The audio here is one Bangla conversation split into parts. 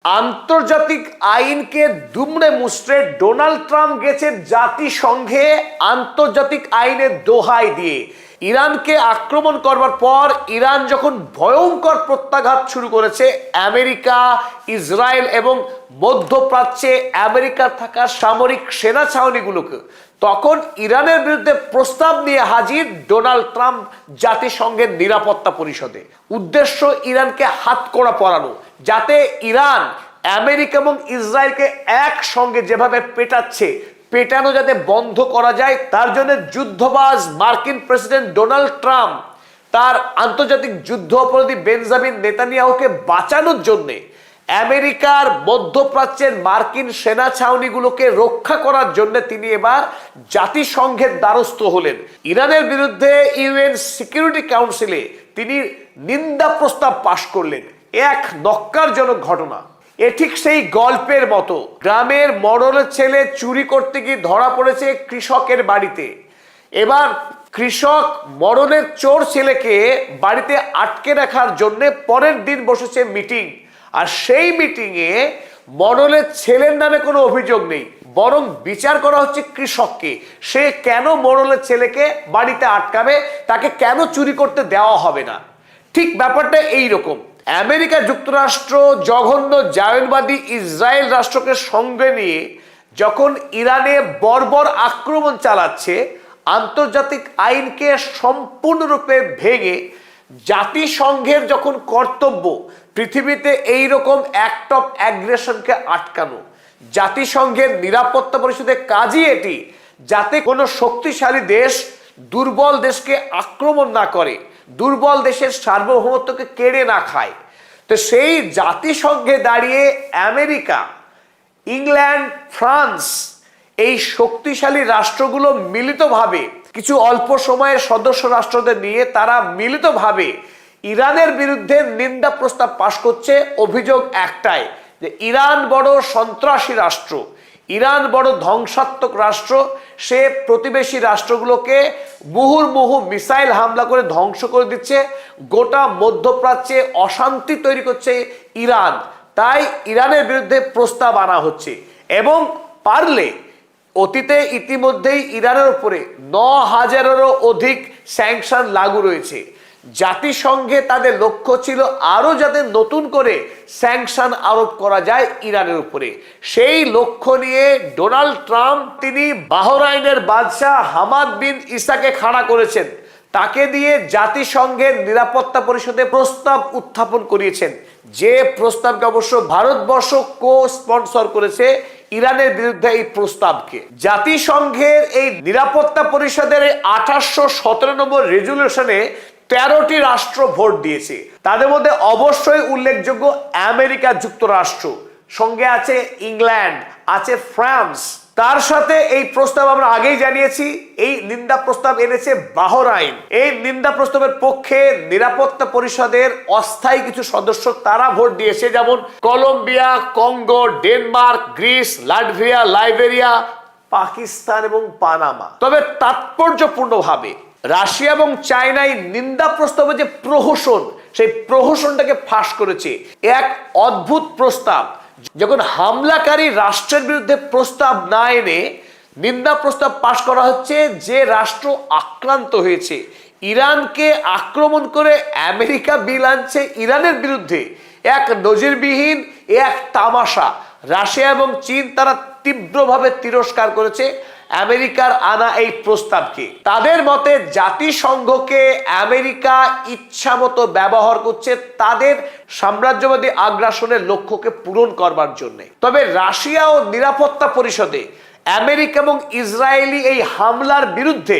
আন্তর্জাতিক আইনকে দুমড়ে মুচড়ে ডোনাল্ড ট্রাম্প গেছে জাতিসংঘে আন্তর্জাতিক আইনের দোহাই দিয়ে। ইরানকে আক্রমণ করবার পর ইরান যখন ভয়ঙ্কর প্রত্যাঘাত শুরু করেছে আমেরিকা, ইসরায়েল এবং মধ্যপ্রাচ্যে আমেরিকার থাকা সামরিক সেনা ছাউনিগুলোকে, তখন ইরানের বিরুদ্ধে প্রস্তাব নিয়ে হাজির ডোনাল্ড ট্রাম্প জাতিসংঘের নিরাপত্তা পরিষদে। উদ্দেশ্য ইরানকে হাতকড়া পরানো, যাতে ইরান আমেরিকা এবং ইসরায়েলকে একসঙ্গে যেভাবে পেটানো যাতে বন্ধ করা যায়। তার জন্য যুদ্ধবাজ মার্কিন প্রেসিডেন্ট ডোনাল্ড ট্রাম্প তার আন্তর্জাতিক যুদ্ধ অপরাধী বেঞ্জামিন নেতানিয়াহুকে বাঁচানোর জন্যে আমেরিকার মধ্যপ্রাচ্যের মার্কিন সেনা ছাউনিগুলোকে রক্ষা করার জন্য তিনি এবার জাতিসংঘের দ্বারস্থ হলেন। ইরানের বিরুদ্ধে ইউএন সিকিউরিটি কাউন্সিলে তিনি নিন্দা প্রস্তাব পাশ করলেন। এক নক্কারজনক ঘটনা। এ ঠিক সেই গল্পের মতো, গ্রামের মডেলের ছেলে চুরি করতে গিয়ে ধরা পড়েছে কৃষকের বাড়িতে। এবার কৃষক মডেলের চোর ছেলেকে বাড়িতে আটকে রাখার জন্য পরের দিন বসেছে মিটিং। আর সেই মিটিংয়ে মডেলের ছেলের নামে কোনো অভিযোগ নেই, বরং বিচার করা হচ্ছে কৃষককে। সে কেন মডেলের ছেলেকে বাড়িতে আটকাবে, তাকে কেন চুরি করতে দেওয়া হবে না। ঠিক ব্যাপারটা এই রকম। আমেরিকা যুক্তরাষ্ট্র জঘন্য জায়নবাদী ইসরায়েল রাষ্ট্রকে সঙ্গে নিয়ে যখন ইরানে বর্বর আক্রমণ চালাচ্ছে, আন্তর্জাতিক আইনকে সম্পূর্ণরূপে ভেঙে জাতিসংঘের যখন কর্তব্য পৃথিবীতে এই রকম অ্যাক্ট অফ অ্যাগ্রেশনকে আটকানো, জাতিসংঘের নিরাপত্তা পরিষদের কাজই এটি, যাতে কোনো শক্তিশালী দেশ দুর্বল দেশকে আক্রমণ না করে, দুর্বল দেশের সার্বভৌমত্বকে কেড়ে না খায়। তো সেই জাতিসংঘে দাঁড়িয়ে আমেরিকা, ইংল্যান্ড, ফ্রান্স এই শক্তিশালী রাষ্ট্রগুলো মিলিতভাবে, কিছু অল্প সময়ের সদস্য রাষ্ট্রদের নিয়ে তারা মিলিতভাবে ইরানের বিরুদ্ধে নিন্দা প্রস্তাব পাশ করছে। অভিযোগ একটাই, যে ইরান বড় সন্ত্রাসী রাষ্ট্র, ইরান বড় ধ্বংসাত্মক রাষ্ট্র। সে প্রতিবেশী রাষ্ট্রগুলোকে মুহুর্মুহু মিসাইল হামলা করে ধ্বংস করে দিচ্ছে, গোটা মধ্যপ্রাচ্যে অশান্তি তৈরি করছে ইরান। তাই ইরানের বিরুদ্ধে প্রস্তাব আনা হচ্ছে এবং পারলে অতীতে ইতিমধ্যেই ইরানের উপরে ৯,০০০-এরও অধিক স্যাংশন লাগু রয়েছে। জাতিসংঘে তাদের লক্ষ্য ছিল আরো যাতে নতুন করে স্যাংশন আরোপ করা যায় ইরানের উপরে। সেই লক্ষ্য নিয়ে ডোনাল্ড ট্রাম্প তিনি বাহরাইনের বাদশাহ হামাদ বিন ইসাকে খাড়া করেছেন। তাকে দিয়ে জাতিসংঘের নিরাপত্তা পরিষদে প্রস্তাব উত্থাপন করিয়েছেন, যে প্রস্তাবকে অবশ্য ভারতবর্ষ কো স্পন্সর করেছে ইরানের বিরুদ্ধে এই প্রস্তাবকে। জাতিসংঘের এই নিরাপত্তা পরিষদের ২৮১৭ নম্বর রেজুলেশনে ১৩টি রাষ্ট্র ভোট দিয়েছে। তাদের মধ্যে অবশ্যই উল্লেখযোগ্য আমেরিকা যুক্তরাষ্ট্র, সঙ্গে আছে ইংল্যান্ড, আছে ফ্রান্স। তার সাথে এই প্রস্তাব আমরা আগেই জানিয়েছি, এই নিন্দা প্রস্তাব এনেছে বাহরাইন। এই নিন্দা প্রস্তাবের পক্ষে নিরাপত্তা পরিষদের অস্থায়ী কিছু সদস্য তারা ভোট দিয়েছে, যেমন Colombia, Congo, Denmark, Greece, Latvia, Liberia, Pakistan এবং পানামা। তবে তাৎপর্যপূর্ণভাবে রাশিয়া এবং চায়নাই নিন্দা প্রস্তাবে যে প্রহসন, সেই প্রহসনটাকে ফাঁস করেছে। এক অদ্ভুত প্রস্তাব, যখন হামলাকারী রাষ্ট্রের বিরুদ্ধে প্রস্তাব না এনে নিন্দা প্রস্তাব পাশ করা হচ্ছে যে রাষ্ট্র আক্রান্ত হয়েছে। ইরানকে আক্রমণ করে আমেরিকা বিল আনছে ইরানের বিরুদ্ধে। এক নজিরবিহীন, এক তামাশা। রাশিয়া এবং চীন তারা তীব্রভাবে তিরস্কার করেছে আমেরিকার আনা এই প্রস্তাবকে। তাদের মতে জাতিসংঘকে আমেরিকা ইচ্ছামতো ব্যবহার করছে তাদের সাম্রাজ্যবাদী আগ্রাসনের লক্ষ্যকে পূরণ করবার জন্য। তবে রাশিয়া ও নিরাপত্তা পরিষদে আমেরিকা এবং ইসরায়েলি এই হামলার বিরুদ্ধে,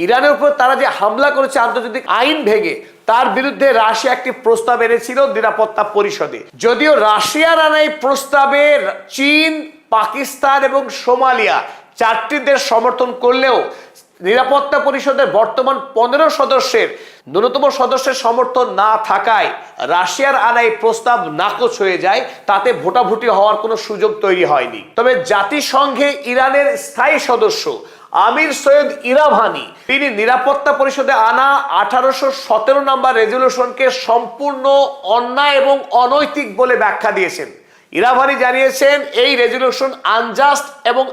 ইরানের উপর তারা যে হামলা করেছে আন্তর্জাতিক আইন ভেঙে, তার বিরুদ্ধে রাশিয়া একটি প্রস্তাব এনেছিল নিরাপত্তা পরিষদে। যদিও রাশিয়ার আনা এই প্রস্তাবে চীন, পাকিস্তান এবং সোমালিয়া ৪টি দেশ সমর্থন করলেও নিরাপত্তা পরিষদের বর্তমান ১৫ সদস্যের ন্যূনতম সদস্যের সমর্থন না থাকায় রাশিয়ার আনা এই প্রস্তাব নাকচ হয়ে যায়। তাতে ভোটাভুটি হওয়ার কোনো সুযোগ তৈরি হয়নি। তবে জাতিসংঘে ইরানের স্থায়ী সদস্য আমির সৈয়দ ইরাভানি তিনি নিরাপত্তা পরিষদে আনা ১৮১৭ নম্বর রেজলিউশনকে সম্পূর্ণ অন্যায় এবং অনৈতিক বলে ব্যাখ্যা দিয়েছেন। ইরাভানি জানিয়েছেন এই রেজলিউশন আনজাস্ট এবং